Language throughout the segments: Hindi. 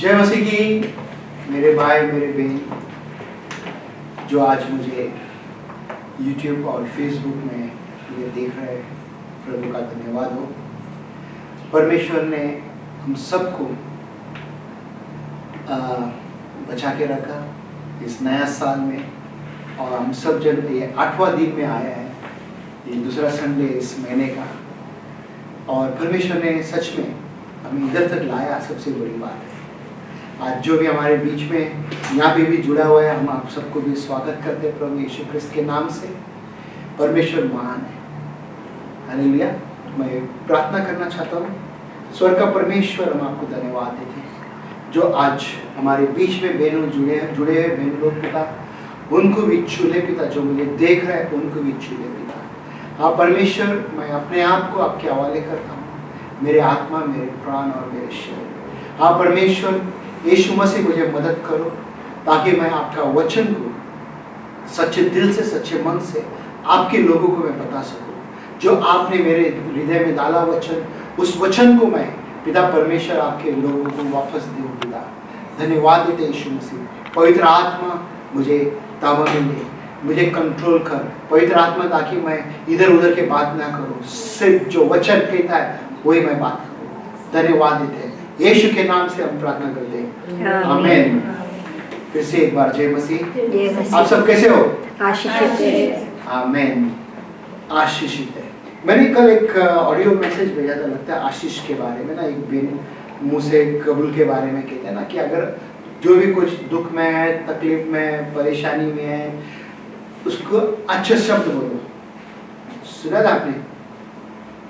जय मसीह की मेरे भाई मेरे बहन जो आज मुझे YouTube और Facebook में ये देख रहे हैं, प्रभु का धन्यवाद हो। परमेश्वर ने हम सबको बचा के रखा इस नया साल में, और हम सब जन ये 8वां दिन में आया है, ये दूसरा संडे इस महीने का, और परमेश्वर ने सच में हमें इधर तक लाया, सबसे बड़ी बात है। आज जो भी हमारे बीच में यहाँ पे भी जुड़ा हुआ है, हम आप सबको भी स्वागत करते हैं प्रभु यीशु ख्रिस्त के नाम से। परमेश्वर महान है, हालेलुया। मैं प्रार्थना करना चाहता हूँ। स्वर्ग का परमेश्वर, हम आपको धन्यवाद देते हैं जो आज हमारे बीच में बहनों जुड़े हुए बहन लोग पिता, उनको भी छूले पिता, जो मुझे देख रहे हैं उनको भी छूले पिता। आप परमेश्वर, मैं अपने आप को आपके हवाले करता हूँ, मेरे आत्मा, मेरे प्राण और मेरे शरीर। आप परमेश्वर यीशु मसीह मुझे मदद करो ताकि मैं आपका वचन को सच्चे दिल से, सच्चे मन से आपके लोगों को मैं बता सकूं। जो आपने मेरे हृदय में डाला वचन, उस वचन को मैं पिता परमेश्वर आपके लोगों को वापस दूं पिता। धन्यवाद देते यीशु मसीह। पवित्र आत्मा मुझे ताबा मिले, मुझे कंट्रोल कर पवित्र आत्मा, ताकि मैं इधर उधर के बात ना करूं, सिर्फ जो वचन कहता है वही मैं बात करूं। धन्यवाद देते हैं, यीशु के नाम से हम प्रार्थना करते हैं, आमीन। फिर से एक बार जय मसीह। आप सब कैसे हो? आशीषित है। आमीन, आशीषित है। मैंने कल एक ऑडियो मैसेज भेजा था, लगता है आशीष के बारे में ना, एक बिन मुँह से कबूल के बारे में कहते हैं ना कि अगर जो भी कुछ दुख में है, तकलीफ में, परेशानी में है, उसको अच्छे शब्द बोलो। सुना था आपने?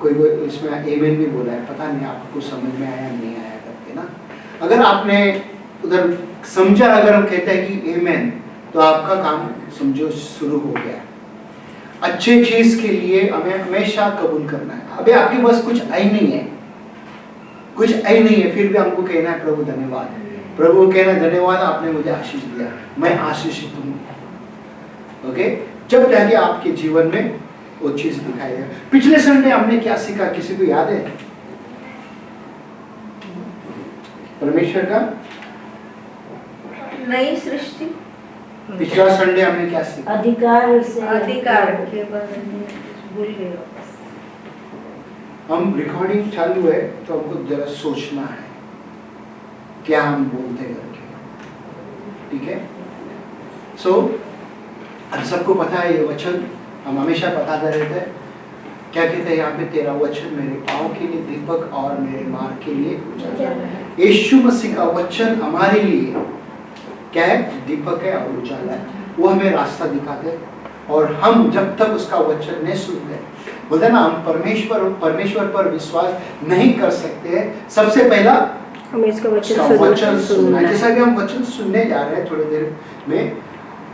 कोई इसमें आमीन भी बोला है, पता नहीं आपको समझ में आया नहीं आया करके ना। अगर आपने उधर समझा, अगर हम कहते हैं कि आमीन, तो आपका काम समझो शुरू हो गया। अच्छे चीज के लिए हमें हमेशा कबूल करना है। अभी आपके पास कुछ आई नहीं है, कुछ आई नहीं है, फिर भी हमको कहना है प्रभु धन्यवाद। प्रभु को कहना धन्यवाद, आपने मुझे आशीष दिया, मैं आशीषित हूँ। ओके, जब जाके आपके जीवन में वो चीज दिखाई दे। पिछले संडे हमने क्या सीखा, किसी को याद है? परमेश्वर का नई सृष्टि। पिछला संडे हमने क्या सीखा? अधिकार से अधिकार के बारे में भूल गए। हम रिकॉर्डिंग चालू है तो हमको जरा सोचना है क्या हम बोलते करके, ठीक है? सो हम सबको पता है ये वचन, हम हमेशा बताते रहते हैं। क्या कहते हैं यहाँ पे? तेरा वचन मेरे पाँव के लिए दीपक और मेरे मार्ग के लिए उजाला है। यीशु मसीह का वचन हमारे लिए क्या है? दीपक है और उजाला है। वो हमें रास्ता दिखाते हैं, और हम जब तक उसका वचन नहीं सुनते, बोलते ना, हम परमेश्वर पर विश्वास नहीं कर सकते। सबसे पहला हमें इसका वचन सुनना है। जैसा कि हम वचन सुनने जा रहे हैं थोड़ी देर में,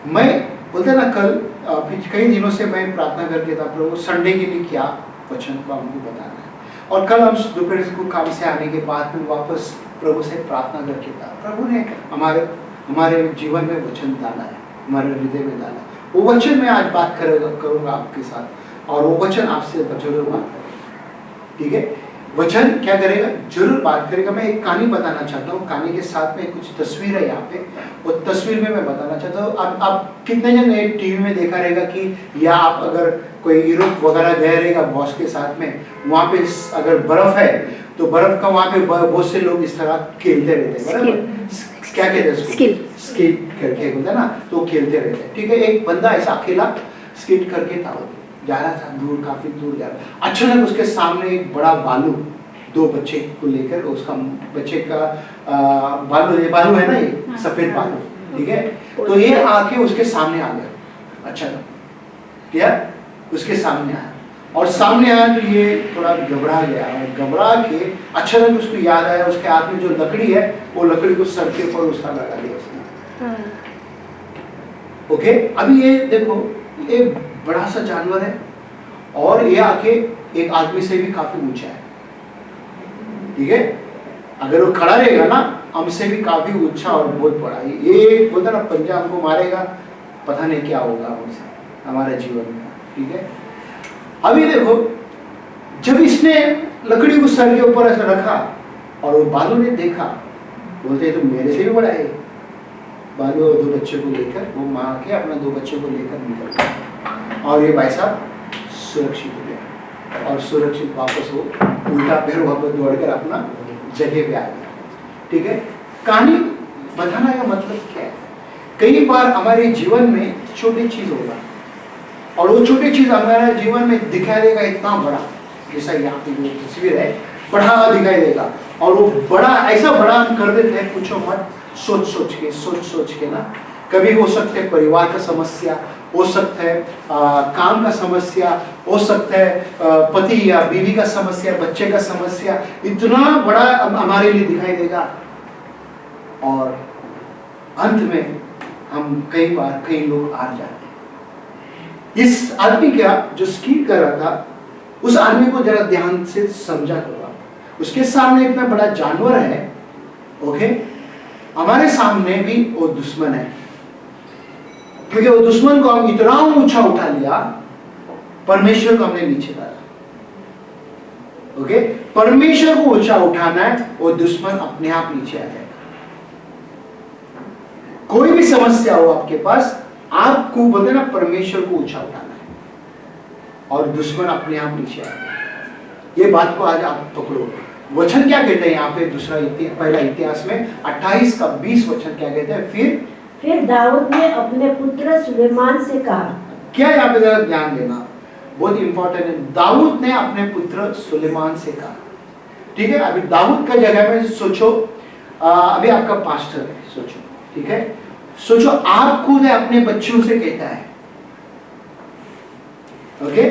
मैं बोलते ना, कल कई दिनों से मैं प्रार्थना करके था, प्रभु संडे के लिए क्या वचन को हमको बताना है। और कल हम दोपहर को काम से आने के बाद में वापस प्रभु से प्रार्थना करके था, प्रभु ने हमारे जीवन में वचन डाला है, हमारे हृदय में डाला है। वो वचन मैं आज बात करूँगा आपके साथ, और वो वचन आपसे जरूर बात करेगा, ठीक है? वचन क्या करेगा? जरूर बात करेगा। मैं एक कहानी बताना चाहता हूँ, कहानी के साथ में कुछ तस्वीर है यहाँ पे, और तस्वीर में मैं बताना चाहता हूँ। आप कितने जन टीवी में देखा रहेगा कि, या आप अगर कोई यूरोप वगैरह गए रहेगा बॉस के साथ में, वहाँ पे अगर बर्फ है तो बर्फ का वहाँ पे बहुत से लोग इस तरह खेलते रहते हैं, बराबर? क्या कहते हैं? स्कीट करके बोलते हैं ना, तो खेलते रहते हैं, ठीक है? एक बंदा ऐसा अकेला स्कीट करके था, जा रहा था दूर, काफी दूर जा रहा। अचानक उसके सामने एक बड़ा भालू, दो बच्चे को लेकर, उसका बच्चे का भालू है ना, ये सफेद भालू, ठीक है? तो ये आके उसके सामने आ गया। अच्छा क्या? उसके सामने आया, और सामने आया तो ये थोड़ा घबरा गया, और घबरा के अचानक उसको याद आया उसके हाथ में जो लकड़ी है, वो लकड़ी को सर के ऊपर उसका लगा दिया उसने। ओके, अभी ये देखो, ये बड़ा सा जानवर है, और ये आके एक आदमी से भी काफी ऊंचा है, ठीक है? अगर वो खड़ा रहेगा ना, हमसे भी काफी ऊंचा और बहुत बड़ा। ये बोलता ना, पंजा हमको मारेगा, पता नहीं क्या होगा हमसे, हमारे जीवन में, ठीक है? अभी देखो, जब इसने लकड़ी को सर के ऊपर ऐसा रखा और वो भालू ने देखा, बोलते तो मेरे से भी बड़ा है। बाद में वो 2 बच्चों को लेकर, वो माँ के अपना 2 बच्चों को लेकर निकल गया और ये भाई साहब सुरक्षित हो गया और सुरक्षित वापस वो उल्टा पैर वापस दौड़कर अपना जगह पे आ गया। ठीक है, कहानी बताना का मतलब क्या है? कई बार हमारे जीवन में छोटी चीज होगा और वो छोटी चीज हमारे जीवन में दिखाई देगा इतना बड़ा, जैसा यहाँ पे जो तस्वीर है, बड़ा दिखाई देगा और वो बड़ा ऐसा बड़ा हम कर देते हैं, पूछो मत, सोच सोच के ना। कभी हो सकता है परिवार का समस्या, हो सकता है काम का समस्या, हो सकता है पति या बीवी का समस्या, बच्चे का समस्या, इतना बड़ा हमारे लिए दिखाई देगा और अंत में हम कई लोग हार जाते हैं। इस आदमी का जो स्कीम कर रहा था, उस आदमी को जरा ध्यान से समझा करो। उसके सामने इतना बड़ा जानवर है, ओके, हमारे सामने भी वो दुश्मन है, क्योंकि वो दुश्मन को हम इतना ऊंचा उठा लिया, परमेश्वर को हमने नीचे डाला। ओके, परमेश्वर को ऊंचा उठाना है, वो दुश्मन अपने आप नीचे आ जाएगा। कोई भी समस्या हो आपके पास, आपको बोलते ना परमेश्वर को ऊंचा उठाना है और दुश्मन अपने आप नीचे आ जाएगा। ये बात को आज आप पकड़ो। वचन क्या कहते हैं यहाँ पे? पहला इतिहास में 28 का 20 वचन क्या कहते हैं? फिर दाऊद ने अपने पुत्र सुलेमान से कहा। क्या यहाँ पे जरा ध्यान देना, बहुत इंपॉर्टेंट है। दाऊद ने अपने पुत्र सुलेमान से कहा। ठीक है, अभी दाऊद का जगह में सोचो, अभी आपका पास्टर है, सोचो, ठीक है, सोचो आप खुद अपने बच्चों से कहता है, ओके,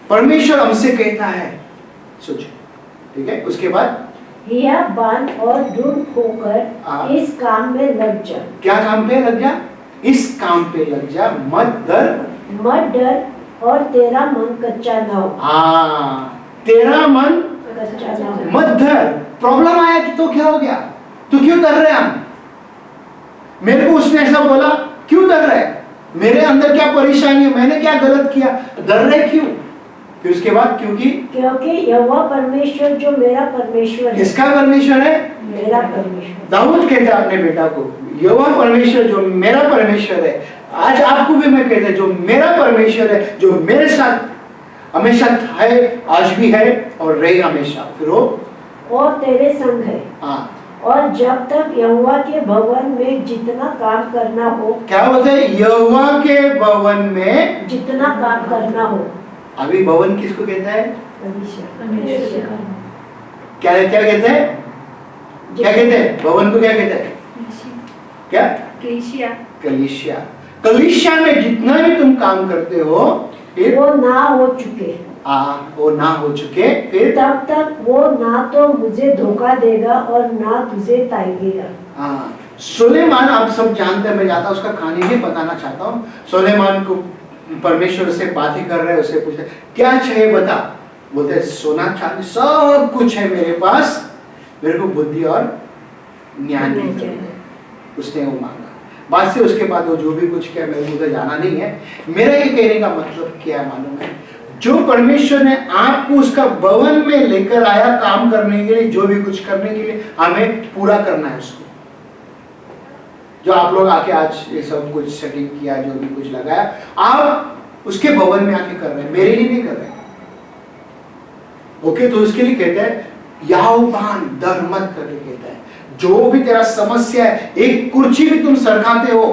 परमेश्वर हमसे कहता है, सोचो, ठीक है, उसके बाद हिया बांध और ढूंढ होकर इस काम में लग जा। क्या काम पे लग जा? इस काम पे लग जा, मत डर और तेरा मन कच्चा ना हो। तेरा मन कच्चा ना हो, मत डर। प्रॉब्लम आया तो क्या हो गया? तो क्यों डर रहे हम? मेरे को उसने ऐसा बोला, क्यों डर रहे? मेरे अंदर क्या परेशानी है? मैंने क्या गलत किया? डर रहे क्यों? फिर उसके बाद क्योंकि यहोवा परमेश्वर जो मेरा परमेश्वर है। किसका परमेश्वर है? मेरा परमेश्वर। दाऊद कहता है अपने बेटा को, यहोवा परमेश्वर जो मेरा परमेश्वर है। आज आपको भी मैं कहता हूं, जो मेरा परमेश्वर है, जो मेरे साथ हमेशा है, आज भी है और रहे हमेशा। फिर वो और तेरे संग है। और जब तक यहोवा के भवन में जितना काम करना हो। क्या बोलते हैं? यहोवा के भवन में जितना काम करना हो। अभी भवन किसको कहता है? क्या कहते हैं? क्या कहते हैं? भवन को क्या कहते हैं? क्या? कलीसिया में जितना भी तुम काम करते हो, वो ना हो चुके, फिर तब तक वो ना तो मुझे धोखा देगा और ना तुझे ताएगा। सुलेमान, आप सब जानते हैं, मैं ज्यादा उसका कहानी नहीं बताना चाहता हूँ। सुलेमान को परमेश्वर से बात ही कर रहे हैं, उससे पूछते क्या चाहिए बता। बोलते सोना चांदी सब कुछ है मेरे पास, मेरे को बुद्धि और ज्ञान की जरूरत है। उसने वो मांगा। बात से उसके बाद वो जो भी कुछ किया, मेरे को उधर जाना नहीं है। मेरा ये कहने का मतलब क्या है मालूम है? जो परमेश्वर ने आपको उसका भवन में लेकर आया काम करने के लिए, जो भी कुछ करने के लिए, हमें पूरा करना है उसको। जो आप लोग आके आज ये सब कुछ सेटिंग किया, जो भी कुछ लगाया, आप उसके भवन में आके कर रहे हैं, मेरे लिए नहीं कर रहे हैं। ओके, तो उसके लिए कहते हैं याओबान, डर मत करके कहता है। जो भी तेरा समस्या है, एक कुर्सी भी तुम सरकाते हो,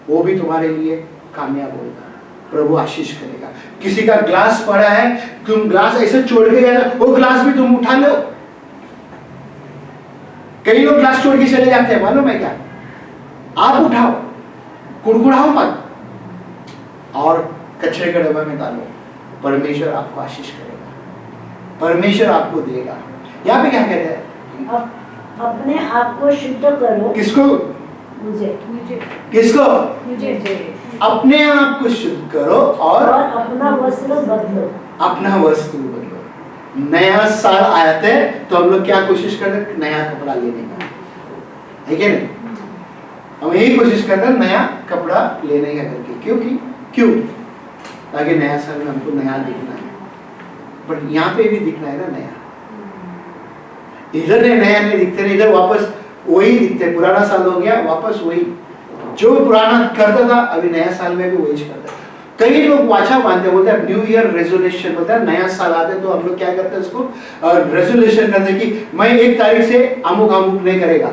वो भी तुम्हारे लिए कामयाब होगा, प्रभु आशीष करेगा। किसी का ग्लास पड़ा है, तुम ग्लास ऐसे छोड़ के गए, वो ग्लास भी तुम उठा लो। कई लोग ग्लास छोड़ के चले जाते हैं, मालूम है क्या? आप उठाओ, कुड़कुड़ाओ मत और कचरे के डब्बे में डालो। परमेश्वर आपको आशीष करेगा, परमेश्वर आपको देगा। यहाँ पे क्या कहते हैं? अपने आप को शुद्ध करो। किसको? मुझे। किसको? मुझे। अपने आप को शुद्ध करो और अपना वस्त्र बदलो। अपना वस्त्र बदलो। नया साल आया थे तो हम लोग क्या कोशिश करते हैं? नया कपड़ा लेने का, है क्या नहीं? हम यही कोशिश करते हैं नया कपड़ा लेने का करके। क्यों? ताकि नया साल में हमको नया दिखना है। बट यहाँ पे भी दिखना है ना नया। इधर नया नहीं दिखते, इधर वापस वही दिखते, पुराना साल हो गया वापस वही, जो पुराना करता था अभी नया साल में भी वही करता है। कई लोग वाचा बांधते, बोलते हैं न्यू ईयर रेजोल्यूशन, बोलते हैं नया साल आते तो हम लोग क्या करते हैं उसको रेजोल्यूशन करते हैं कि मैं 1 तारीख से अमुक अमुक नहीं करेगा।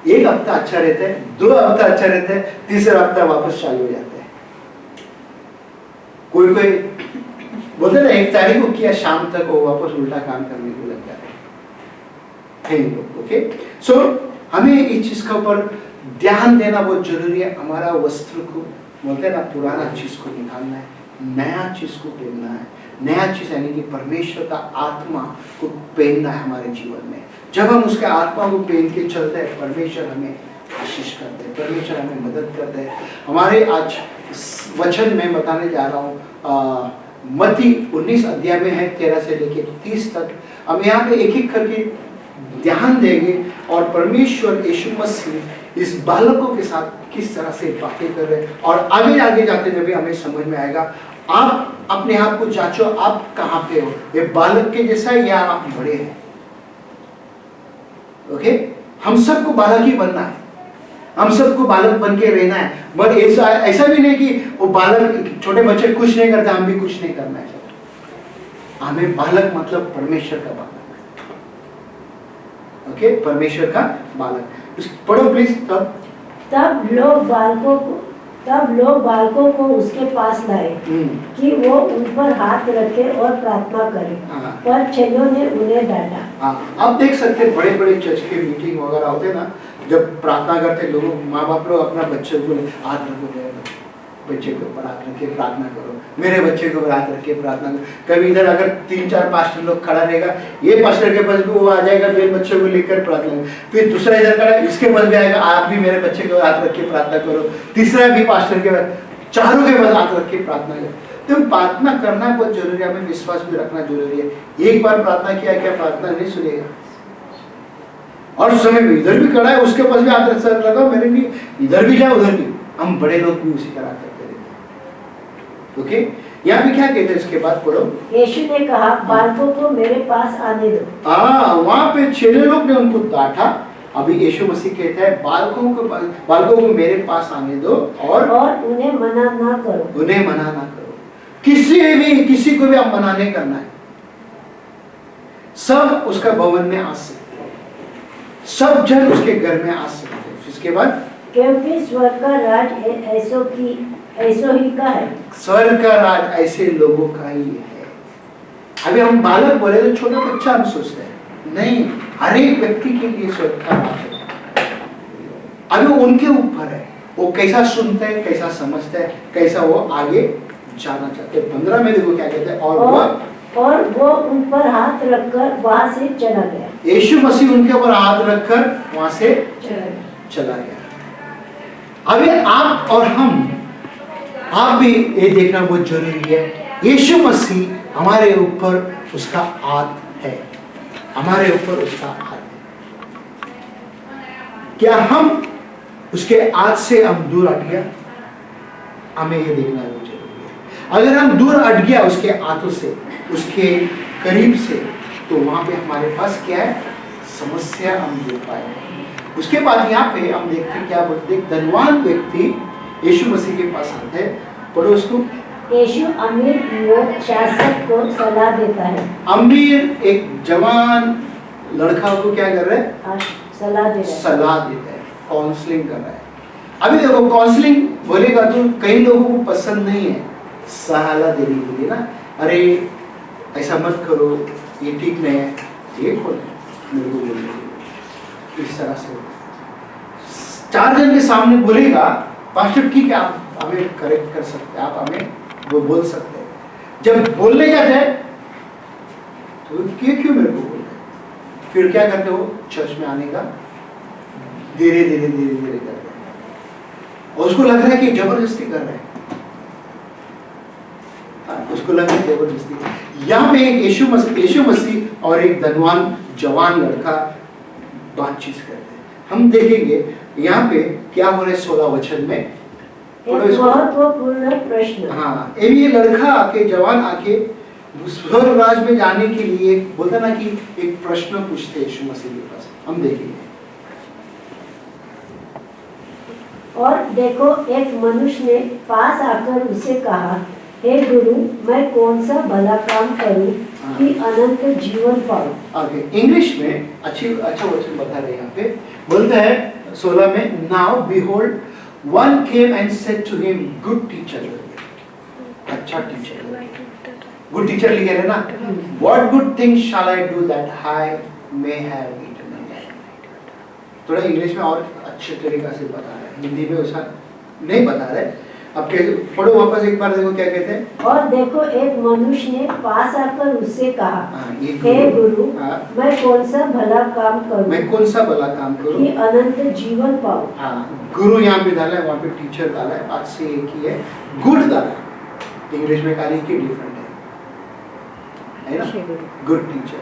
1 हफ्ता अच्छा रहता है, 2 हफ्ता अच्छा रहता है, तीसरा हफ्ता वापस चालू हो जाता है। कोई कोई बोलते ना 1 तारीख को किया, शाम तक वो वापस उल्टा काम करने को लग जाते हैं। ओके, सो हमें इस चीज के ऊपर ध्यान देना बहुत जरूरी है। हमारा वस्त्र को बोलते हैं ना, पुराना चीज को निकालना है, नया चीज को पहनना है। नया चीज यानी कि परमेश्वर का आत्मा को पहनना है हमारे जीवन में। जब हम उसके आत्मा को पहन के चलते हैं, परमेश्वर हमें आशीष करते हैं, परमेश्वर हमें मदद करते हैं। हमारे आज वचन में बताने जा रहा हूँ, मत्ती 19 अध्याय में है 13 से लेके 30 तक। हम यहाँ पे एक एक करके ध्यान देंगे और परमेश्वर यीशु मसीह इस बालकों के साथ किस तरह से बातें कर रहे हैं, और आगे आगे जाते हुए भी हमें समझ में आएगा। आप अपने आप को जांचो, आप कहाँ पे हो, ये बालक के जैसा है या आप बड़े हैं। ओके, हम सबको बालक ही बनना है, हम सबको बालक बन के रहना है। बट ऐसा भी नहीं कि वो बालक, छोटे बच्चे कुछ नहीं करते हम भी कुछ नहीं करना है। हमें बालक मतलब परमेश्वर का बालक। ओके, परमेश्वर का बालक। पढ़ो प्लीज। तब लोग बालकों को उसके पास लाए कि वो उन पर हाथ रखे और प्रार्थना करे, पर चेलों ने उन्हें डांटा। आप देख सकते हैं बड़े बड़े चर्च के मीटिंग वगैरह होते ना, जब प्रार्थना करते लोग, माँ बाप लोग अपना बच्चे को हाथ रखो, बच्चे के ऊपर हाथ रखे प्रार्थना करो, मेरे बच्चे के ऊपर हाथ रखे प्रार्थना करो। कभी इधर अगर 3-4 पास्टर लोग खड़ा रहेगा, ये पास्टर के पास भी वो आ जाएगा मेरे बच्चे को लेकर प्रार्थना, फिर दूसरा इधर खड़ा इसके पास भी आएगा, आप भी मेरे बच्चे के हाथ रख के प्रार्थना करो, तीसरा भी पास्टर के पास, चारों के पास हाथ रख के प्रार्थना करो। तो प्रार्थना करना बहुत जरूरी है, हमें विश्वास भी रखना जरूरी है। एक बार प्रार्थना किया क्या प्रार्थना नहीं सुनेगा, और समय में इधर भी खड़ा है उसके पास भी हाथ रखा, मेरे लिए इधर भी जाए उधर भी। हम बड़े लोग भी उसी तरह करते रहते हैं। ओके, यहाँ पे क्या कहते हैं इसके बाद पढ़ो। यीशु ने कहा, बालकों को मेरे पास आने दो। वहाँ पे चेले लोग ने उनको डांटा। अभी यीशु मसीह कहता है बालकों को मेरे पास आने दो और उन्हें मना ना करो। उन्हें मना ना करो। किसी को भी आप मना नहीं करना है। सब उसका भवन में आ सकते हैं, सब जन उसके घर में आ सकते हैं। इसके बाद, क्योंकि स्वर्ग का राज ऐसो ही का है। स्वर्ग का राज ऐसे लोगों का ही है। अभी हम बालक बोले तो छोटा बच्चा हम सोचते हैं, नहीं, हर एक व्यक्ति के लिए स्वर्ग का राज है। अभी उनके ऊपर है वो कैसा सुनते हैं, कैसा समझते हैं, कैसा वो आगे जाना चाहते हैं। 15 में देखो क्या कहते हैं, और वो उन पर हाथ रखकर वहां से चला गया। यीशु मसीह उनके ऊपर हाथ रखकर वहां से चला गया। अभी आप और आप भी ये देखना बहुत जरूरी है, यीशु मसीह हमारे ऊपर उसका हाथ है, हमारे ऊपर उसका हाथ है। क्या हम उसके हाथ से हम दूर हट गया? हमें ये देखना बहुत जरूरी है। अगर हम दूर हट गया उसके हाथों से, उसके करीब से, तो वहां पे हमारे पास क्या है, समस्या हम देख पाए। उसके बाद यहाँ पे हम देखते क्या बोलते, धनवान व्यक्ति यीशु मसीह के पास आते हैं। पढ़ो उसको। यीशु अमीर शासक को सलाह देता है। अमीर एक जवान लड़का को क्या कर रहे हैं, सलाह देता है, काउंसलिंग कर रहा है। अभी देखो काउंसलिंग बोलेगा तो कई लोगों को पसंद नहीं है सलाह देने के लिए ना, अरे ऐसा मत करो, ये ठीक नहीं है, ये खोल मेरे को बोलने इस तरह से 4 जन के सामने बोलेगा, पास्टर ठीक है आप हमें करेक्ट कर सकते हैं, आप हमें वो बोल सकते हैं। जब बोलने जाते हैं तो क्यों मेरे को बोल रहे, फिर क्या करते हो, चर्च में आने का धीरे धीरे करते हैं, और उसको लग रहा है कि जबरदस्ती कर रहे हैं, उसको लग रहा है जबरदस्ती। यहाँ पे यीशु मसीह और एक धनवान जवान लड़का बातचीत करते हैं। हम देखेंगे यहाँ पे क्या हो रहा है 16 वचन में। एक महत्वपूर्ण प्रश्न। हाँ, ये लड़का आके, जवान आके स्वर्ग राज में जाने के लिए बोलता ना कि एक प्रश्न पूछते यीशु मसीह के पास। हम देखेंगे और देखो एक मनुष्य ने पास आकर उसे कहा, हे गुरु, मैं कौन सा भला काम करूं कि अनंत जीवन पाऊं। आगे इंग्लिश में अच्छा वचन बता रहे हैं यहाँ पे, बोलते हैं 16 में, now behold one came and said to him, good teacher, अच्छा टीचर, गुड टीचर लिखे है ना, what good thing shall I do that I may have eternal life. थोड़ा इंग्लिश में और अच्छे तरीका से बता रहे हैं, हिंदी में वैसा नहीं बता रहे। अब कैसे पढ़ो वापस एक बार, देखो क्या कहते हैं। और देखो एक मनुष्य ने पास आकर उससे कहा, हे गुरु, मैं कौन सा भला काम करूं, मैं कौन सा भला काम करूं कि अनंत जीवन पाऊं। गुरु यहाँ पे डाला है, वहाँ पे टीचर डाला है, बात से एक ही है, गुड डाला है, इंग्लिश में काली की डिफरेंट है ना, गुड टीचर।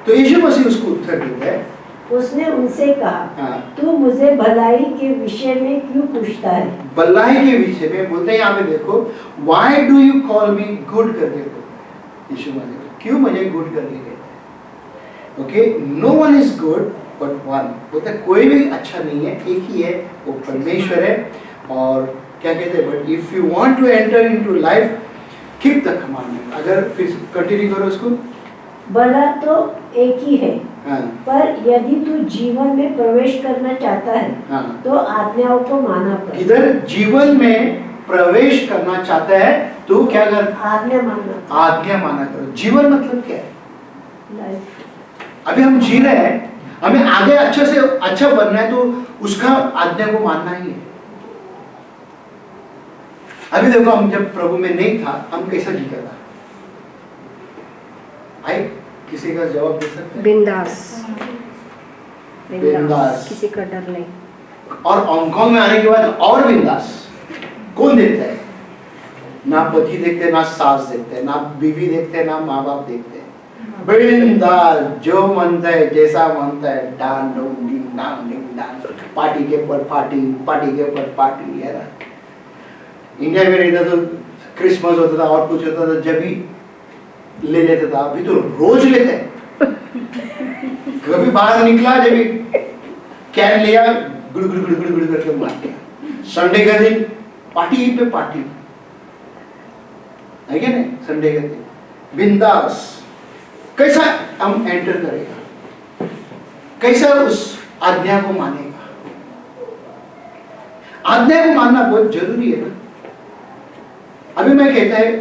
तो यीशु मसीह उसको उत्तर देता है, उसने उनसे कहा, तू मुझे भलाई के विषय में क्यों पूछता है। भलाई के विषय में बोलते हैं यहाँ पे देखो, why do you call me good करके बोलते हैं यीशु मसीह, क्यों मुझे गुड करके कहते हैं। Okay, no one is good but one, बोलते हैं कोई भी अच्छा नहीं है, एक ही है, वो परमेश्वर है। और क्या कहते हैं, but if you want to enter into life keep the commandment. अगर फिर कंटिन्यू करो उसको, भला तो एक ही है, हाँ, पर यदि तू जीवन में प्रवेश करना चाहता है, हाँ, तो आज्ञाओं को माना कर। इधर जीवन में प्रवेश करना चाहता है तो क्या कर, आज्ञा माना, आज्ञा माना करो। जीवन मतलब क्या है, लाइफ। अभी हम जी रहे हैं, हमें आगे अच्छे से अच्छा बनना है तो उसका आज्ञा को मानना ही है। अभी देखो, हम जब प्रभु में नहीं था, हम कैसा जी करता, आई किसी का जवाब दे सकते हैं? बिंदास, बिंदास, किसी का डर नहीं। और हांगकांग में आने के बाद और बिंदास कौन देखता है? ना पति देखते, ना सास देखते, ना बीवी देखते, ना माँ बाप देखते, बिंदास, जो मनता है, जैसा मनता है, डान डोंग डिंग डांग डिंग डांग, पार्टी के ऊपर पार्टी, पार्टी के ऊपर पार्टी, है ना। इंडिया में रहता तो क्रिसमस होता था और कुछ होता था, जब भी ले लेता था, अभी तो रोज लेते हैं। कभी बाहर निकला, जब भी कैन लिया, गुड़ गुड़ गुड़ गुड़ गुड़ करके मार दिया। संडे का दिन पार्टी पे पार्टी, है क्या नहीं? संडे का दिन बिंदास। कैसा हम एंटर करेगा, कैसा उस आज्ञा को मानेगा। आज्ञा को मानना बहुत जरूरी है ना। अभी मैं कहता है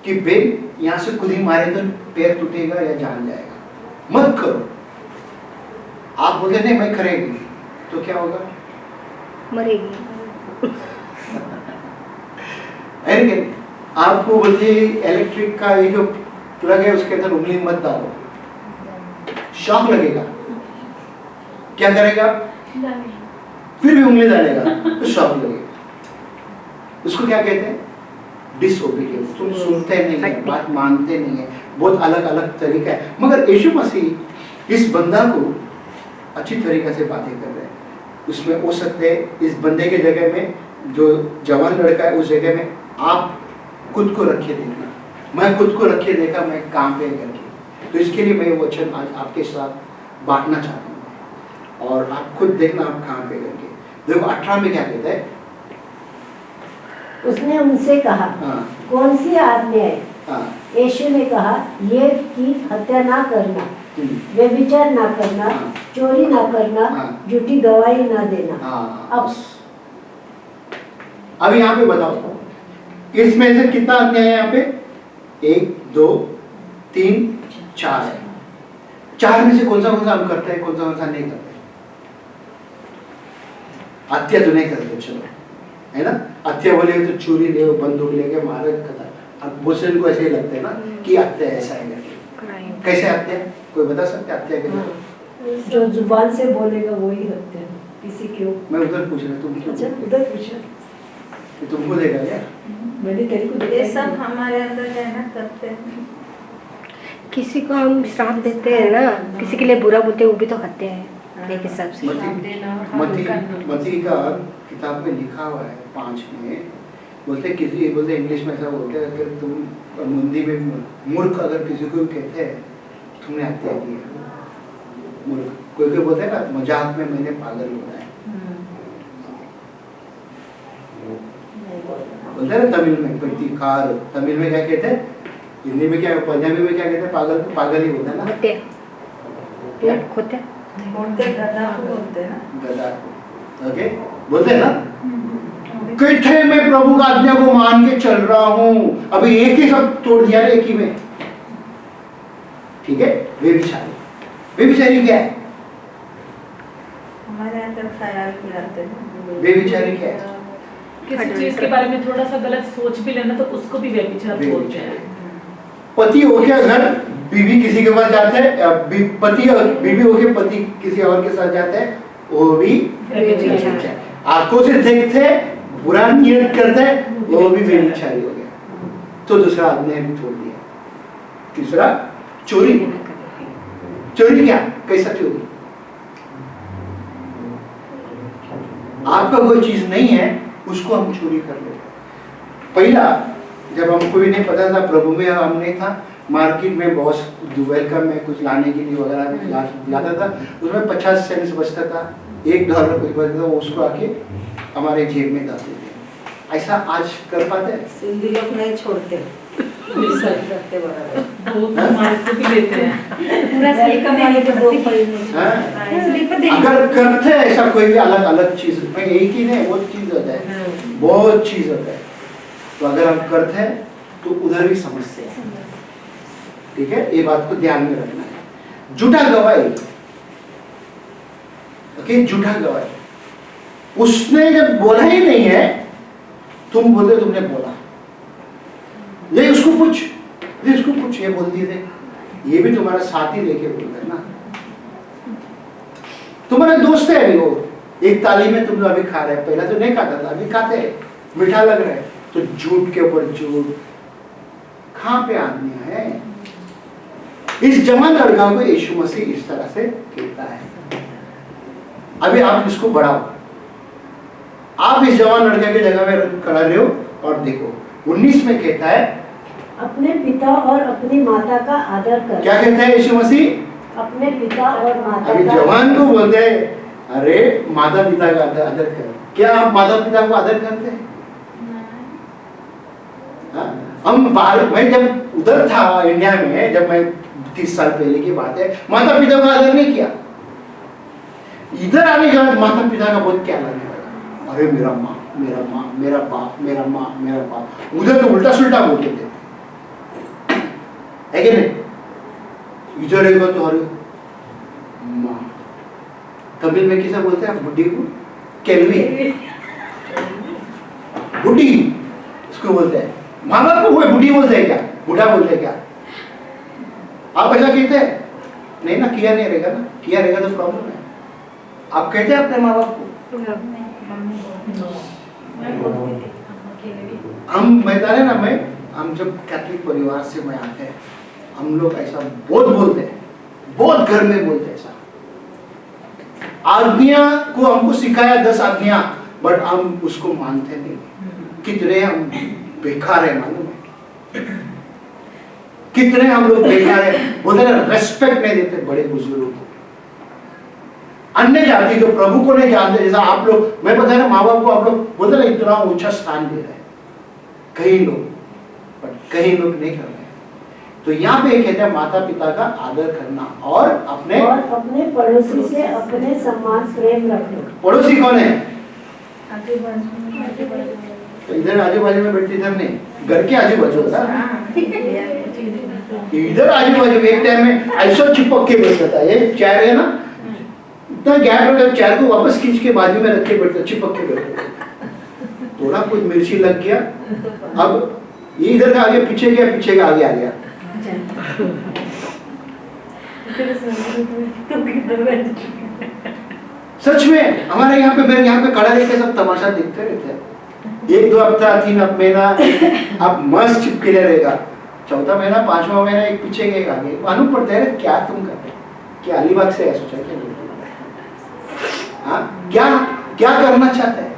कि बेन यहां से खुद ही मारे तो पैर टूटेगा या जान जाएगा, मत करो। आप बोलते नहीं मैं करेगी, तो क्या होगा? मरेगी। आपको बोलते इलेक्ट्रिक का ये जो प्लग है उसके अंदर उंगली मत डालो, शॉक लगेगा, क्या करेगा? फिर भी उंगली डालेगा तो शॉक लगेगा। उसको क्या कहते हैं? डिसओबीडियंस। तुम सुनते नहीं है, बात मानते नहीं है, बहुत अलग अलग तरीका है। मगर यीशु मसीह इस बंदा को अच्छी तरीके से बातें कर रहे हैं। उसमें हो सकते हैं इस बंदे के जगह में, जो जवान लड़का है उस जगह में आप खुद को रखे देखना, मैं खुद को रखे देखा, मैं काम पे करके। तो इसके लिए मैं वचन आज आपके साथ बांटना चाहता हूँ और आप खुद देखना आप कहाँ पे करके। देखो 18 में क्या कहता है? उसने उनसे कहा, कौन सी आज्ञा है? यीशु ने कहा, ये कि हत्या ना करना, व्यभिचार ना करना, चोरी ना करना, झूठी गवाही ना देना। अब यहाँ पे बताओ, इसमें से कितना आज्ञा है यहाँ पे? 1 2 3 4 है। 4 में से कौन सा हम करते हैं, कौन सा नहीं करते? हत्या तो नहीं करते, चलो, है ना। हत्या बोले तो चोरी ले, बंदूक लेके मारे, खतर। अब मुस्लिम को ऐसे ही लगता है ना कि हत्या ऐसा है करके। कैसे हत्या? कोई बता सकते हत्या कैसे? जो जुबान से बोलेगा वही हत्या, किसी के। मैं उधर पूछ रहा, तुम अच्छा उधर पूछा, तुमको देखा क्या? मैंने तेरे को देखा। ये सब हमारे अंदर है ना, करते हैं। किसी को हम श्राप देते हैं ना, किसी के लिए बुरा बोलते हैं, वो भी तो हत्या है एक हिसाब से। मती का किताब में लिखा हुआ है 5 में, बोलते इंग्लिश में ऐसा बोलते हैं, अगर तुम हिंदी में मूर्ख अगर किसी को कहते हैं तुमने हत्या की है, मूर्ख। कोई बोलते हैं ना मजाक में, मैंने पागल बोला है। बोलते हैं ना तमिल में प्रतिकार, तमिल में क्या कहते हैं, हिंदी में क्या, पंजाबी में क्या कहते हैं, पागल को पागल ही बोलते हैं ना, खोते क्या? खोते गधा को बोलते हैं ना, गधा को, ओके बोलते हैं ना। कहते मैं प्रभु का आज्ञा को मान के चल रहा हूँ, अभी एक ही सब तोड़ दिया एक ही में, ठीक है। बेविचारी क्या है? हमारे यहाँ तक ख्याल खिलाते हैं। बेविचारी क्या है? किसी चीज के बारे में थोड़ा सा गलत सोच भी लेना तो उसको भी व्यभिचार बोलते हैं। पति होके अगर बीवी किसी के पास जाते हैं, पति और बीवी होके पति किसी और के साथ जाते हैं, वो भी व्यभिचार। आंखों से देखते बुरा नियत करते वो भी व्यभिचारी हो गया। तो दूसरा आदमी भी छोड़ दिया। तीसरा चोरी। चोरी क्या? कैसा चोरी? आपका कोई चीज नहीं है उसको हम चोरी कर लेते। पहला जब हमको भी नहीं पता था, प्रभु में हम नहीं था, मार्केट में बॉस वेलकम में कुछ लाने के लिए वगैरह लाता था, उसमें 50 सेंट्स बचता था, $1 कुछ बचता था, उसको आके हमारे जेब में डाल देते। ऐसा आज कर पाते हैं? सिंधी लोग नहीं छोड़ते, करते बराबर। वो हमारे से भी लेते हैं। पूरा वेलकम वाले तो वो कोई नहीं हाँ? अगर करते हैं ऐसा कोई भी अलग अलग चीज में, एक ही नहीं बहुत चीज होता है, बहुत चीज होता है। तो अगर हम करते हैं तो उधर भी समस्या है, ठीक है, ये बात को ध्यान में रखना है। झूठा गवाही, ओके, झूठा गवाही, उसने जब बोला ही नहीं है, तुम बोलते तुमने बोला, ले उसको पूछ, ले उसको पूछ, ये बोल दिए थे, ये भी तुम्हारा साथी लेके बोल रहे ना, तुम्हारा दोस्त है अभी वो, एक थाली में तुम अभी खा रहे हैं, पहला तो नहीं खाता था, अभी खाते हैं, मीठा लग रहा है, तो झूठ के ऊपर झूठ। कहां पे आदमी है? इस जवान लड़का को यीशु मसीह इस तरह से कहता है। अभी आप इसको बढ़ाओ, आप इस जवान लड़के की जगह में खड़ा रहो और देखो 19 में कहता है, अपने पिता और अपनी माता का आदर कर। क्या कहता है यीशु मसीह? अपने पिता और माता अभी का। जवान को बोलते हैं, अरे माता पिता का आदर कर। क्या आप माता पिता को आदर करते हैं? हम बाहर, मैं जब उधर था इंडिया में, जब मैं 30 साल पहले की बात है, माता पिता का आदर नहीं किया। इधर आने के बाद माता पिता का बहुत क्या लगने लगा, अरे मेरा माँ, मेरा माँ, मेरा बाप, मेरा माँ, मेरा बाप। उधर तो उल्टा सुल्टा बोलते थे, है कि नहीं? इधर रहेगा तो अरे माँ। तमिल में किसा बोलते हैं बुढ़ी को? केलवी, बुढ़ी उसको बोलते हैं। माँ बाप को वो बुढ़ी बोलते हैं क्या? बूढ़ा बोलते हैं क्या? आप ऐसा कहते हैं? नहीं ना, किया नहीं रहेगा ना, किया रहेगा तो प्रॉब्लम है। आप कहते हैं अपने माँ बाप को? हम बता रहे ना, हम जब कैथोलिक परिवार से मैं आते हैं, हम लोग ऐसा बहुत बोलते हैं, बहुत घर में बोलते हैं ऐसा। आज्ञा को हमको सिखाया 10 आज्ञा, बट हम उसको मानते नहीं। कितने हम बेकार है मालूम है? कितने हम लोग बेकार है, बोलते ना रेस्पेक्ट नहीं देते बड़े बुजुर्गों को। अन्य जाति जो प्रभु को नहीं जानते, जैसा आप लोग, मैं पता है माँ बाप को आप लोग बोलते ना इतना ऊंचा स्थान दे रहे हैं, कई लोग, बट कई लोग नहीं कर रहे हैं। तो यहाँ पे कहते हैं माता पिता का आदर करना और अपने पड़ोसी से अपने सम्मान प्रेम रखना। पड़ोसी कौन है? आजू बाजू, तो इधर आजू बाजू में बैठते, इधर नहीं, घर के आजू बाजू होता इधर आजू बाजू एक टाइम में ऐसा चिपक के बैठता था। ये चेयर है ना, इतना गैप रखा, चेयर को वापस खींच के बाजू में रख के बैठता, चिपक के बैठता। थोड़ा कुछ मिर्ची लग गया, अब ये इधर का आगे पीछे गया, पीछे का आगे आ गया। सच में हमारे यहाँ पे, मेरे यहाँ पे खड़ा रह के सब तमाशा देखते रहते हैं। 1-2 हफ्ता 3 महीना अब मस्त चिपके रहेगा, 4था महीना 5वां महीना एक पीछे के आगे। मालूम पड़ता है क्या तुम कर रहे हो, क्या अलीबाग से है सोचा क्या? हाँ, क्या करना चाहते हैं?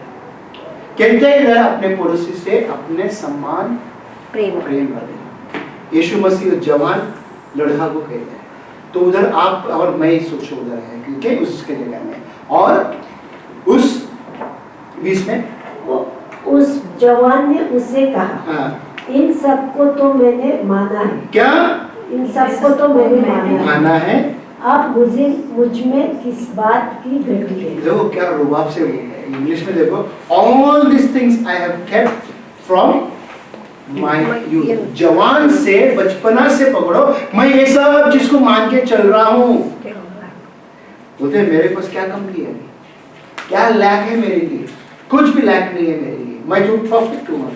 कहते हैं अपने पड़ोसी से अपने सम्मान प्रेम रखें। यीशु मसीह जवान लड़का को कहते हैं। तो उधर आप और मैं सोचो उधर है, क्योंकि उसके जगह में, और उस बीच में उस जवान ने उससे कहा, हाँ, इन सबको तो मैंने माना है। क्या इन सबको तो मैंने माना है? अब मुझ में किस बात की घटी है? देखो क्या रुबाब से बोल रहे हैं। इंग्लिश में देखो, all this things I have kept from my youth. जवान से, बचपना से पकड़ो, मैं ये सब चीज को मान के चल रहा हूँ। बोलते मेरे पास क्या कमी है, क्या लैक है मेरे लिए? कुछ भी लैक नहीं है मेरे लिए, मैं तो परफेक्ट हूँ।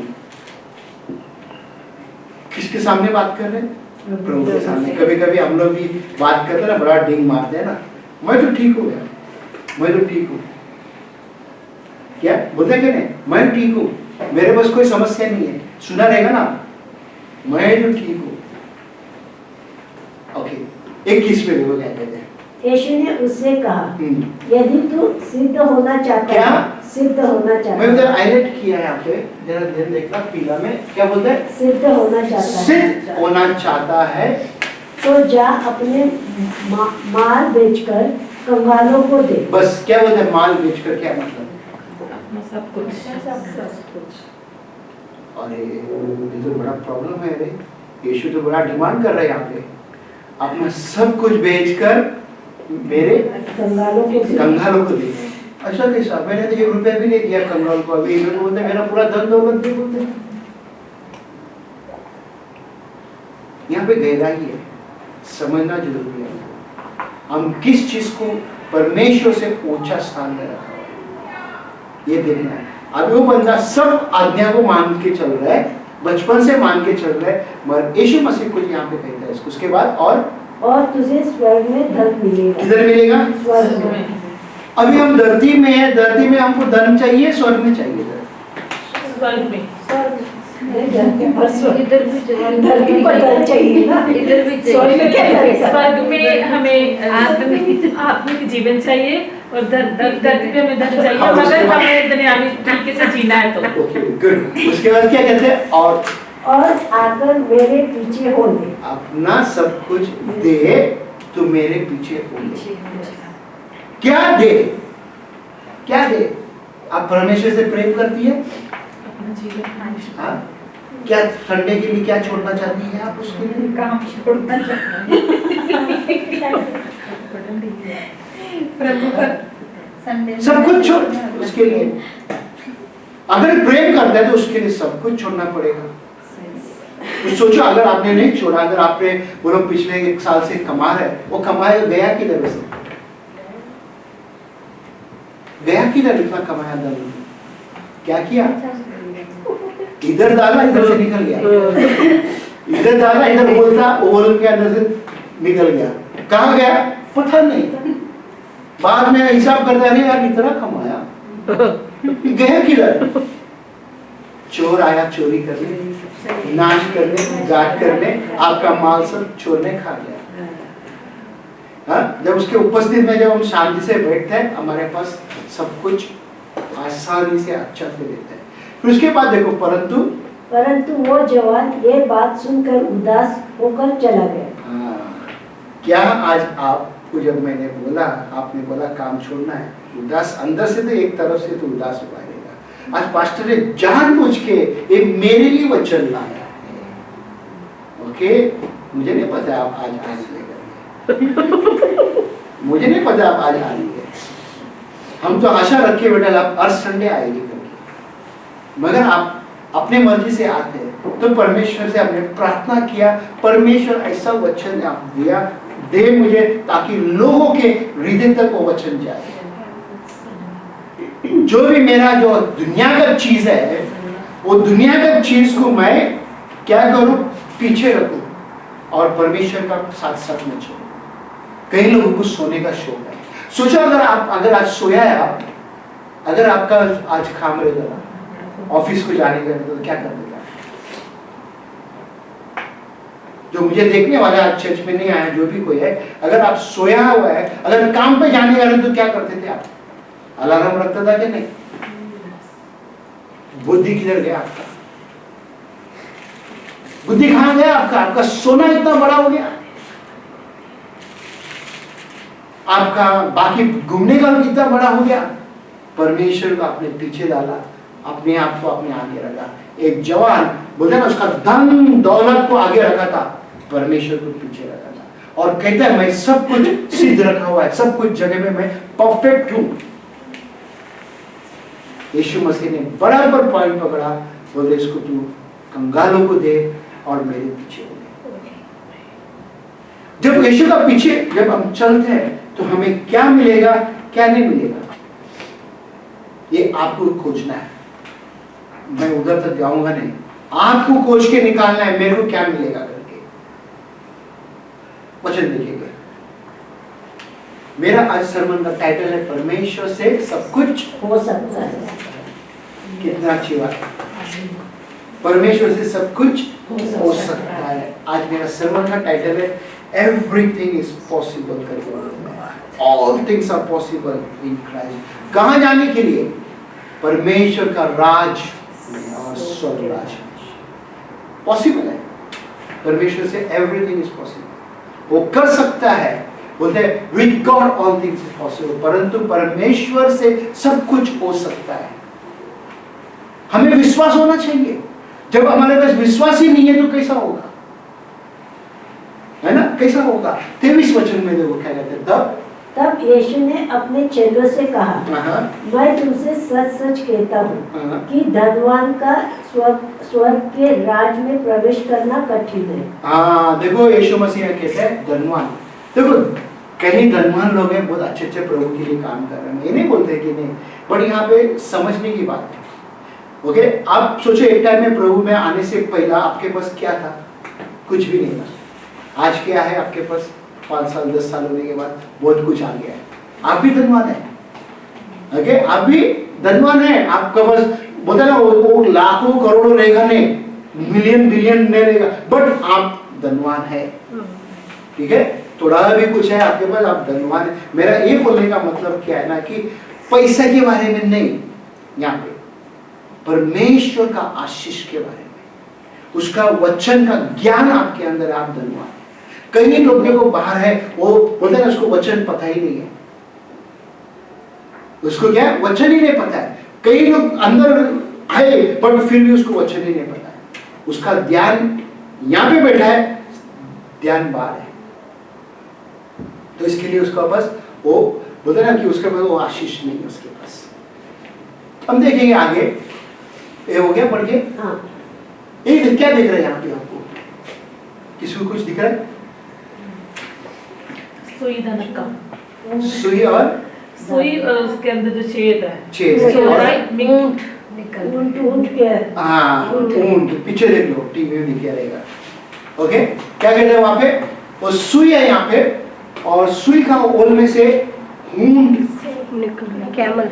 किसके सामने बात कर रहे हैं? प्रभु के सामने। कभी कभी हम लोग भी बात करते हैं ना, बड़ा डिंग मारते हैं ना, मैं तो ठीक हूँ यार, मैं तो ठीक हूँ। क्या बोलते हैं कि नहीं, मैं ठीक हूँ, मेरे पास कोई समस्या नहीं है। सुना रहेगा ना, मैं तो ठीक हूँ। ओके, 21 में देखो क्या कहते हैं। यीशु ने उससे कहा, यदि तू सिद्ध होना चाहता क्या? है, सिद्ध होना चाहता मैं है, उधर हाईलाइट किया है यहाँ पे, जरा ध्यान देखना, पीला में क्या बोलते हैं? सिद्ध होना चाहता है, सिद्ध होना चाहता है तो जा अपने माल बेचकर कंगालों को दे। बस। क्या बोलते हैं माल बेचकर? क्या मतलब? अपना सब कुछ। अरे ये तो बड़ा प्रॉब्लम है। अरे यीशु तो बड़ा डिमांड कर रहे हैं यहाँ पे, अपना सब कुछ बेचकर मेरे कंगालों को दे। अच्छा कैसा? मैंने तो 1 रुपया भी नहीं दिया कंगाल को। अभी इन्होंने बोलते मेरा पूरा धन दौलत दे बोलते। यहाँ पे गहराई है, समझना जरूरी है। हम किस चीज को परमेश्वर से ऊंचा स्थान में रखा है, ये देखना है। अब वो बंदा सब आज्ञा को मान के चल रहा है, बचपन से मान के चल रहा है, मगर यीशु मसीह कुछ यहाँ पे कहता है इसको। उसके बाद और तुझे स्वर्ग में धन मिलेगा। किधर मिलेगा? स्वर्ग में। अभी हम धरती में है, धरती में हमको धन चाहिए, स्वर्ग में चाहिए धन? स्वर्ग में। इधर भी चाहिए ना, इधर भी स्वर्ग में हमें आत्मिक जीवन चाहिए और धरती पे हमें धन चाहिए, मगर हमें दुनियावी तरीके से जीना है तो। Okay good. उसके बाद क्या कहते हैं? और आकर मेरे पीछे हो ले। अपना सब कुछ दे तो मेरे पीछे हो ले। क्या दे? क्या दे? आप परमेश्वर से प्रेम करती है? अपना जीवन। हाँ? क्या संडे के लिए क्या छोड़ना चाहती है आप उसके लिए? काम छोड़ना प्रभु का सब कुछ छोड़ उसके लिए। अगर प्रेम करता है तो उसके लिए सब कुछ छोड़ना पड़ेगा। तो सोचो, अगर आपने नहीं छोड़ा, अगर आपने वो लोग पिछले 1 साल से कमा रहे, वो कमाया गया किधर से? गया किधर इतना कमाया धन? क्या किया? इधर डाला, इधर से निकल गया। इधर डाला, इधर बोलता, ओवरऑल के अंदर से निकल गया। कहाँ गया पता नहीं। बाद में हिसाब करता नहीं यार इतना कमाया, गया किधर? चोर आया चोरी करने, नाश करने, गाट करने, आपका माल सब चोर ने खा गया। हाँ? जब उसके उपस्थित में जब हम शांति से बैठते हैं, हमारे पास सब कुछ आसानी से अच्छा से देता है। फिर उसके बाद देखो, परंतु वो जवान ये बात सुनकर उदास होकर चला गया। हाँ, क्या आज आपको जब मैंने बोला, आपने बोला काम छोड़ना है, उदास अंदर से तो एक तरफ से तो उदास हुआ रहेगा। आज पास्टर ने जानबूझ के एक मेरे लिए वचन लाया है। ओके, मुझे नहीं पता आप आज लेकर मुझे नहीं पता आप आज आ रही है। हम तो आशा रखे बेटा आप हर संडे आएगी करके, मगर आप अपने मर्जी से आते हैं तो परमेश्वर से आपने प्रार्थना किया, परमेश्वर ऐसा वचन आप दिया, दे मुझे, ताकि लोगों के हृदय तक वो वचन जाए। जो भी मेरा जो दुनियागत चीज है, वो दुनियागत चीज को मैं क्या करूं? पीछे रखूं और परमेश्वर का साथ साथ में चलूं। कई लोगों को सोने का शौक है। सोचो, अगर आज सोया है आप, अगर आपका आज काम रहेगा, ऑफिस को जाने का तो क्या कर देगा? जो मुझे देखने वाला आज चर्च में नहीं आया, जो भी कोई है, अगर आप सोया हुआ है, अगर काम पे जाने वाले तो क्या करते थे आप? अलार्म रखता था कि नहीं? बुद्धि किधर गया आपका? बुद्धि कहां गया आपका? आपका सोना इतना बड़ा हो गया, आपका बाकी घूमने का कितना बड़ा हो गया। परमेश्वर को आपने पीछे डाला, अपने आप को अपने आगे रखा। एक जवान बोलते हैं ना, उसका धन दौलत को आगे रखा था, परमेश्वर को पीछे रखा था, और कहता है मैं सब कुछ सिद्ध रखा हुआ है, सब कुछ जगह में मैं परफेक्ट हूं। यीशु मसीह ने बराबर पॉइंट पकड़ा, बोले इसको तू कंगालों को दे और मेरे पीछे हो गए। जब यीशु का पीछे जब हम चलते हैं तो हमें क्या मिलेगा क्या नहीं मिलेगा, ये आपको खोजना है। मैं उधर तक जाऊंगा नहीं, आपको खोज के निकालना है मेरे को क्या मिलेगा करके। वचन देखिएगा, मेरा आज सरमन का टाइटल है परमेश्वर से सब कुछ हो सकता है। कितना अच्छी बात है, परमेश्वर से सब कुछ हो सकता है। आज मेरा सरमन का टाइटल है एवरीथिंग इज पॉसिबल करके, all things are possible in Christ. कहां जाने के लिए? परमेश्वर का राज और स्वर्ग राज पॉसिबल है। परमेश्वर से एवरीथिंग इज पॉसिबल, वो कर सकता है। बोलते हैं with God all things is possible, परंतु परमेश्वर से सब कुछ हो सकता है। हमें विश्वास होना चाहिए। जब हमारे पास विश्वास ही नहीं है तो कैसा होगा, है ना, कैसा होगा? 23 वचन में देखो क्या कहते हैं, तब यीशु ने अपने चेलों से कहा, मैं तुमसे सच सच कहता हूँ कि धनवान का स्वर्ग के राज में प्रवेश करना कठिन है। हाँ देखो, यीशु मसीह कहते हैं धनवान। देखो कहीं धनवान लोग हैं, बहुत अच्छे अच्छे प्रभु के लिए काम कर रहे हैं, ये नहीं बोलते कि नहीं, बट यहाँ पे समझने की बात है। ओके, आप सोचो एक टाइम में प्रभु में आने से पहला आपके पास क्या था? कुछ भी नहीं था। आज क्या है आपके पास? 5 साल 10 साल होने के बाद बहुत कुछ आ गया है। आप भी धनवान है। ओके, आप भी धनवान है। आपका बस बोलते ना वो लाखों करोड़ों रहेगा नहीं, मिलियन बिलियन नहीं रहेगा, बट आप धनवान है। ठीक है, थोड़ा भी कुछ है आपके पास, आप धनवान है। मेरा ये बोलने का मतलब क्या है ना कि पैसा के बारे में नहीं, यहाँ पे परमेश्वर का आशीष के बारे में, उसका वचन का ज्ञान आपके अंदर, आप धनवान है। कई लोगों को बाहर है, वो बोलते हैं ना उसको वचन पता ही नहीं है, उसको क्या है वचन ही नहीं पता है। कई लोग अंदर है पर फिर भी उसको वचन ही नहीं पता है। उसका ध्यान यहाँ पे बैठा है, ध्यान बाहर है। तो इसके लिए उसका पास वो बोलते ना कि उसके पास वो आशीष नहीं है उसके पास। हम देखेंगे आगे, ये हो गया पढ़ के। ये क्या दिख रहा है यहाँ पे आपको? किसी को कुछ दिख रहा है? सुई धनक का, सुई और सुई उसके अंदर जो छेद है, छेद ऊंट ऊंट के, हाँ ऊंट, पीछे देख लो, टीवी में दिख रहेगा। ओके, क्या कहते हैं वहां पे? वो सुई है यहाँ पे, और सुई का ओल में से ऊंट निकल गया, कैमल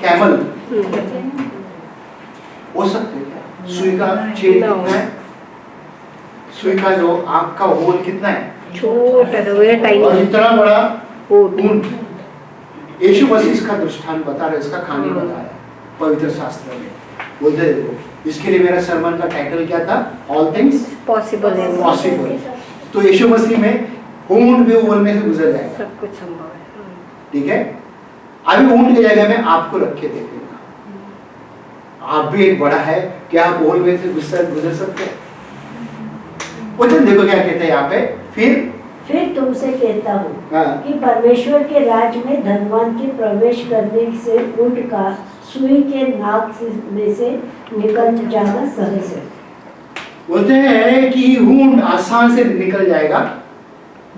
कैमल हो सकते क्या? सुई का छेद कितना है? सुई का जो आँख का होल कितना है? छोटा सा, वेरी और टाइनी इतना बड़ा ऊंट। ऊंट। यीशु मसीह इसका दृष्टांत बता रहे, इसका कहानी बता रहे पवित्र शास्त्र में। बोलते देखो, इसके लिए मेरा सरमन का टाइटल क्या था? ऑल थिंग्स पॉसिबल है, पॉसिबल। तो यीशु मसीह में ऊंट भी ओल में से गुजर जाएगा, सब कुछ संभव है। ठीक है। अभी ऊंट की जगह में आपको रख के देखिएगा, आप भी एक बड़ा है, क्या आप ओल में से गुजर सकते हैं? वचन देखो क्या कहते हैं यहाँ पे, फिर तुमसे कहता हूँ हाँ। कि परमेश्वर के राज में धनवान के प्रवेश करने से ऊंट का सुई के नाक में से निकल जाना सहज है। बोलते हैं कि ऊंट आसान से निकल जाएगा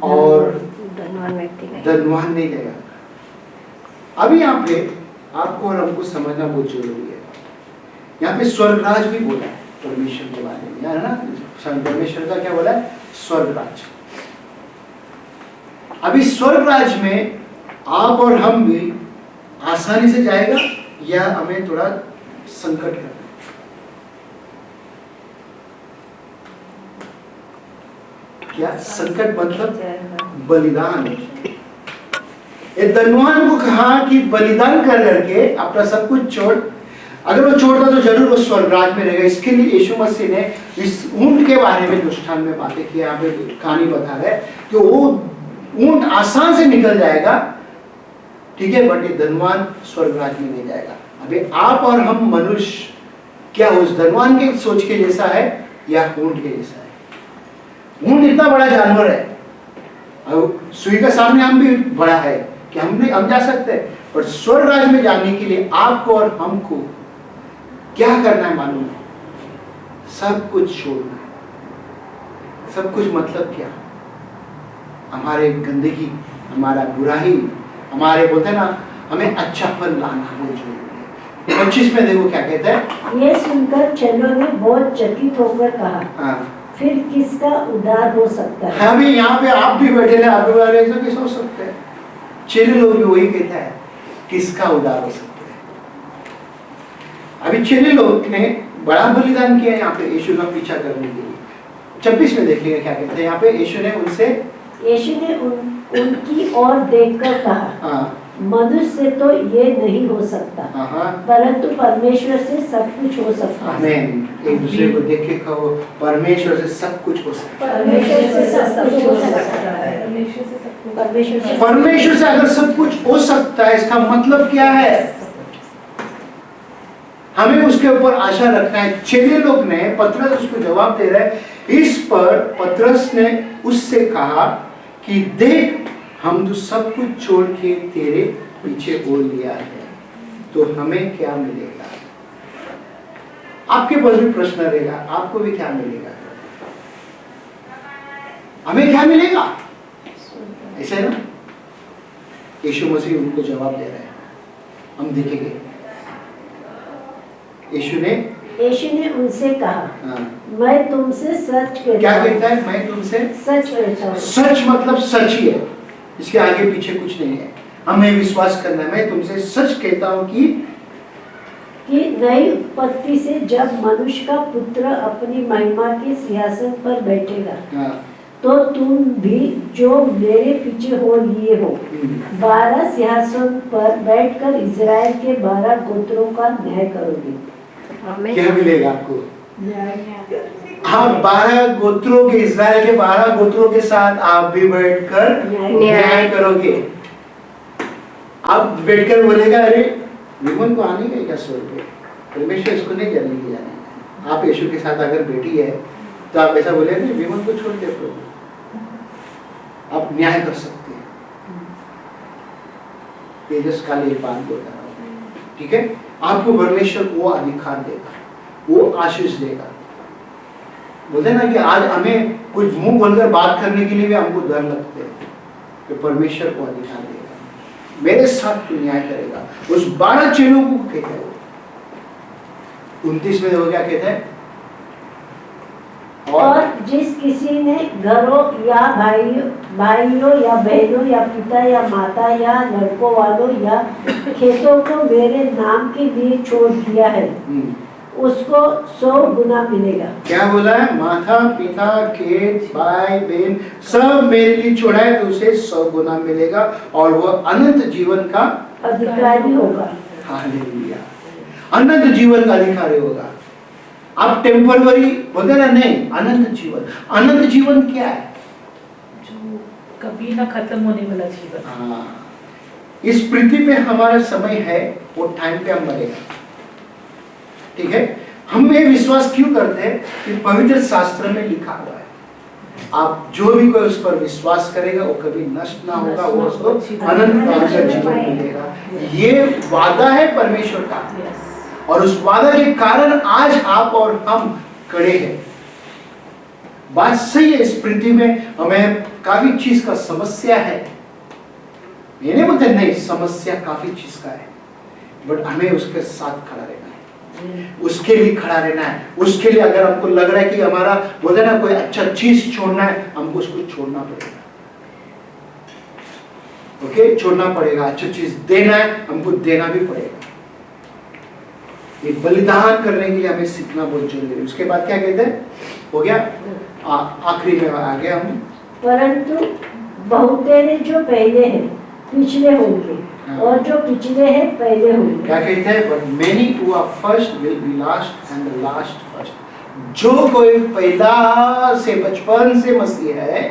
और धनवान व्यक्ति नहीं। धनवान नहीं जाएगा। अभी यहाँ पे आपको और हमको समझना बहुत जरूरी है। यहाँ पे स्वर्ग राज भी बोला है परमेश्वर के बारे में, है ना? परमेश्वर का क्या बोला है? स्वर्ग राज। अभी स्वर्ग राज में आप और हम भी आसानी से जाएगा या हमें थोड़ा संकट करना? क्या संकट मतलब? बलिदान। ये धनवान को कहा कि बलिदान कर करके अपना सब कुछ छोड़, अगर वो छोड़ता तो जरूर वो स्वर्ग राज में रहेगा। इसके लिए यीशु मसीह ने इस ऊंट के बारे में दृष्टांत में बातें की, यहाँ पे कहानी बता रहे कि वो ऊंट आसान से निकल जाएगा, ठीक है, बट ये धनवान स्वर्ग राज्य में नहीं जाएगा। अभी आप और हम मनुष्य क्या उस धनवान के सोच के जैसा है या ऊंट के जैसा है? ऊंट इतना बड़ा जानवर है, और सुई का सामने हम भी बड़ा है कि हम जा सकते हैं, पर स्वर्ग राज्य में जाने के लिए आपको और हमको क्या करना है मालूम है? सब कुछ छोड़ना है। सब कुछ मतलब क्या? हमारे गंदगी, हमारा बुराई, हमारे बोलते ना हमें अच्छा फल लाना वो जरूरी है। 25 में देखो क्या कहता है। ये सुनकर चेलों ने बहुत चकित होकर कहा, हाँ, फिर किसका उद्धार हो सकता है? अभी यहाँ पे आप भी बैठे हैं, आप भी वाले ऐसा कैसे हो सकता है? चेले लोग भी वही कहता है, किसका उद्धार हो सकता है? अभी चेले लोग ने बड़ा बलिदान किया यहाँ पे यीशु का पीछा करने के लिए। 26 में देखिएगा क्या कहते हैं यहाँ पे। यीशु ने उनकी ओर देखकर कहा, हाँ, मनुष्य से तो ये नहीं हो सकता, परंतु परमेश्वर से सब कुछ हो सकता है। आमीन। एक दूसरे को देख के कहो, परमेश्वर से सब कुछ हो सकता है। परमेश्वर से सब कुछ हो सकता है। परमेश्वर से अगर सब कुछ हो सकता है, इसका मतलब क्या है? हमें उसके ऊपर आशा रखना है। चेले लोग ने, पतरस उसको जवाब दे रहा है। इस पर पतरस ने उससे कहा कि देख, हम तो सब कुछ छोड़ के तेरे पीछे हो लिया है, तो हमें क्या मिलेगा? आपके पास भी प्रश्न रहेगा, आपको भी क्या मिलेगा? हमें क्या मिलेगा? ऐसा है ना? यीशु मसीह उनको जवाब दे रहे हैं, हम देखेंगे। यीशु ने उनसे कहा, मैं तुमसे सच कहता हूं। क्या कहता है? मैं तुमसे सच कहता हूं। सच मतलब सच ही है, इसके आगे पीछे कुछ नहीं है। हमें विश्वास करना है। मैं तुमसे सच कहता हूं कि नई उत्पत्ति से जब मनुष्य का पुत्र अपनी महिमा के सिंहासन पर बैठेगा, तो तुम भी जो मेरे पीछे हो लिए हो, 12 सिंहासन पर बैठकर इजराइल के 12 गोत्रों का न्याय करोगे। क्या मिलेगा आपको? आप 12 गोत्रों के, इजराइल के 12 गोत्रों के साथ आप भी बैठकर न्याय करोगे। आप बैठकर बोलेगा, अरे विमन को आने का क्या स्वर्ग है, परमेश्वर इसको नहीं जाने की जाने। आप यीशु के साथ अगर बैठी है तो आप ऐसा बोले, नहीं विमन को छोड़ दे प्रभु, आप न्याय कर सकते हैं। तेजस काले बात बोलता है, ठीक है? आपको परमेश्वर वो अधिकार देगा, वो आशीष देगा। बोलते ना कि आज हमें कुछ मुंह बोलकर बात करने के लिए भी हमको डर लगते हैं, कि परमेश्वर को अधिकार देगा, मेरे साथ तू न्याय करेगा। उस 12 चेलों को कहता है। 29 में वो क्या कहता है? और जिस किसी ने घरों या भाइयों या बहनों या पिता या माता या लड़कों वालों या खेतों को मेरे नाम के लिए छोड़ दिया है, उसको 100 गुना मिलेगा। क्या बोला है? माता पिता खेत भाई बहन सब मेरे लिए छोड़ा है, तो उसे 100 गुना मिलेगा और वो अनंत जीवन का अधिकारी होगा। हालेलुया, अनंत जीवन का अधिकारी होगा। आप टेम्पररी बोलते ना, नहीं, अनंत जीवन। अनंत जीवन क्या है? जो कभी ना खत्म होने वाला जीवन। हाँ, इस पृथ्वी पे हमारा समय है, वो टाइम पे हम मरेगा, ठीक है? हम ये विश्वास क्यों करते हैं कि पवित्र शास्त्र में लिखा हुआ है, आप जो भी कोई उस पर विश्वास करेगा वो कभी नष्ट ना होगा, वो उसको अनंत काल का जीवन मिलेगा। ये वादा है परमेश्वर का, और उस वादा के कारण आज आप और हम खड़े हैं। बात सही है, इस पृथ्वी में हमें काफी चीज का समस्या है, ये नहीं बोलते नहीं, समस्या काफी चीज का है, बट हमें उसके साथ खड़ा रहना है, उसके लिए खड़ा रहना है। उसके लिए अगर हमको लग रहा है कि हमारा बोलते ना कोई अच्छा चीज छोड़ना है, हमको उसको छोड़ना पड़ेगा। ओके, छोड़ना पड़ेगा। अच्छा चीज देना है, हमको देना भी पड़ेगा। ये बलिदान करने के लिए हमें सीखना बहुत जरूरी है। उसके बाद क्या कहते हैं? हो गया, आखिरी में आ गया हम। परंतु बहुतेरे जो पहले हैं पिछले होंगे, और जो पिछले हैं पहले होंगे। क्या कहते हैं? But many who are first will be last and the last first। जो कोई पहला से बचपन से मसीह है,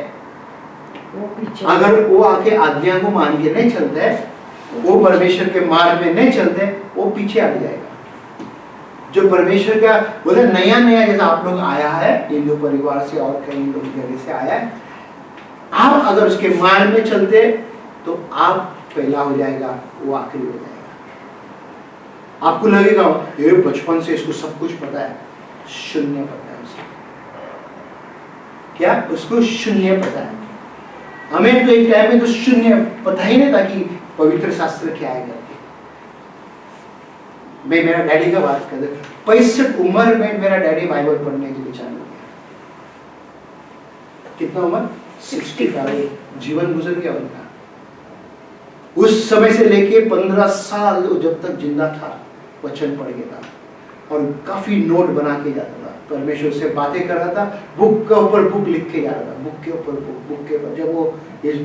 अगर वो आके आज्ञा को मान के नहीं चलता है, वो परमेश्वर के मार्ग में नहीं चलते, वो पीछे हट जाएगा। जो परमेश्वर का बोले नया नया जैसा आप लोग आया है हिंदू परिवार से और कई लोग जगह से आया है, आप अगर उसके मार्ग में चलते तो आप पहला हो जाएगा, वो आखिरी हो जाएगा। आपको लगेगा ये बचपन से इसको सब कुछ पता है, शून्य पता है उसको। क्या उसको शून्य पता है? हमें तो एक टाइम में तो शून्य पता ही नहीं था कि पवित्र शास्त्र क्या है करके। मैं मेरा डैडी का बात कर 65 उम्र में मेरा डैडी बाइबल पढ़ने के लिए चालू किया। कितना उम्र? 65। जीवन गुजर गया उनका। उस समय से लेके 15 साल जब तक जिंदा था वचन पढ़ के था और काफी नोट बना के जाता था, परमेश्वर से बातें कर रहा था, बुक के ऊपर बुक लिख के जा रहा था, बुक के ऊपर बुक के ऊपर। जब वो इस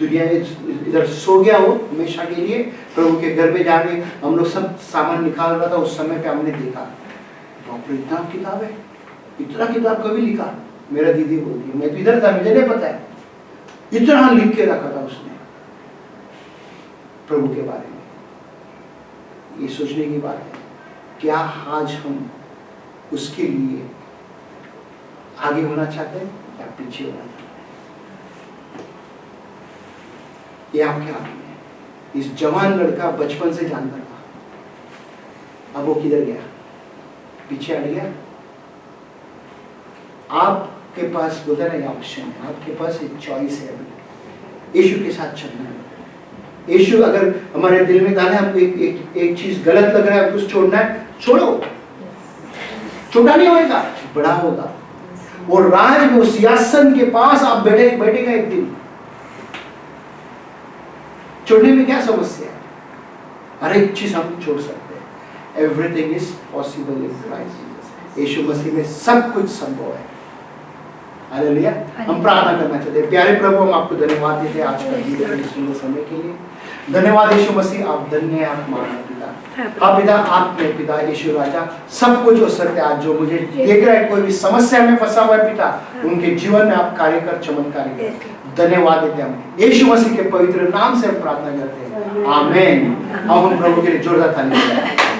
दुनिया इधर सो गया वो हमेशा के लिए, प्रभु के घर में जाने हम लोग सब सामान निकाल रहा था, उस समय पे हमने देखा बाप रे इतना किताब है, इतना किताब कभी लिखा? मेरा दीदी बोलती है मैं तो इधर था, मुझे नहीं पता है, इतना लिख के रखा था उसने प्रभु के बारे में। ये सोचने की बात है, क्या आज हम उसके लिए आगे होना चाहते हैं या पीछे होना चाहते हैं? ये आपके हाथ में है। इस जवान लड़का बचपन से जानता था, अब वो किधर गया? पीछे हट गया। आपके पास बोलते ना ऑप्शन है, आपके पास एक चॉइस है अभी यीशु के साथ चलना है। यीशु अगर हमारे दिल में डाले हमको एक चीज गलत लग रहा है, कुछ छोड़ना है, छोड़ो। छोटा नहीं होएगा, बड़ा होगा। वो राज में उस सिंहासन के पास आप बैठेगा एक दिन। छोड़ने में क्या समस्या है? हर एक चीज हम छोड़ सकते हैं। Everything is possible in Christ. Yeshu Masih में सब कुछ संभव है। हालेलुया। हम प्रार्थना करना चाहते हैं। प्यारे प्रभु, हम आपको धन्यवाद देते हैं आज का सुंदर समय के लिए। धन्यवाद यीशु मसीह, आप धन्य हैं, आप महान पिता। हाँ पिता, आप में पिता यीशु राजा सब कुछ हो सकते हैं। आज जो मुझे देख रहा है, कोई भी समस्या में फंसा हुआ है पिता, उनके जीवन में आप कार्य कर, चमत्कार कर। धन्यवाद देते हैं हम यीशु मसीह के पवित्र नाम से हम प्रार्थना करते हैं। आमीन। अब हम प्रभु के लिए जोरदार ताली बजाएं।